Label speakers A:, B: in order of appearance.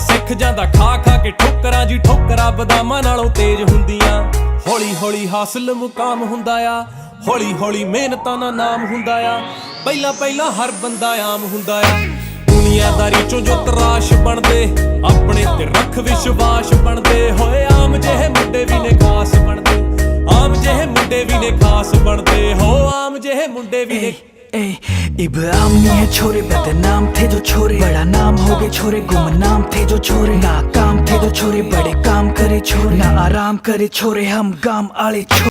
A: ਸਿੱਖ ਜਾਂਦਾ ਖਾ ਖਾ ਕੇ ਠੋਕਰਾਂ ਜੀ, ਠੋਕਰਾਂ ਬਦਾਮਾਂ ਨਾਲੋਂ ਤੇਜ਼ ਹੁੰਦੀਆਂ। ਹੌਲੀ ਹੌਲੀ ਹਾਸਲ ਮੁਕਾਮ ਹੁੰਦਾ ਆ, ਹੌਲੀ ਹੌਲੀ ਮਿਹਨਤਾਂ ਦਾ ਨਾਮ ਹੁੰਦਾ ਆ। ਪਹਿਲਾਂ ਪਹਿਲਾਂ ਹਰ ਬੰਦਾ ਆਮ ਹੁੰਦਾ ਆ, ਦੁਨੀਆਦਾਰੀ ਚੋਂ ਜੋ ਤਰਾਸ਼ ਬਣਦੇ, ਆਪਣੇ ਤੇ ਰੱਖ ਵਿਸ਼ਵਾਸ ਬਣਦੇ ਹੋਏ। ਆਮ ਜਿਹੇ ਮੁੰਡੇ ਵੀ ਨੇ ਖਾਸ ਬਣਦੇ, ਆਮ ਜਿਹੇ ਮੁੰਡੇ ਵੀ ਨੇ ਖਾਸ ਬਣਦੇ ਹੋ, ਆਮ ਜਿਹੇ ਮੁੰਡੇ ਵੀ ਨੇ।
B: इब्राम नहीं है छोरे, बदनाम थे जो छोरे, बड़ा नाम हो गए छोरे, गुमनाम थे जो छोरे, नाकाम थे जो छोरे, बड़े काम करे छोरे, ना आराम करे छोरे, हम गाम आले छोरे।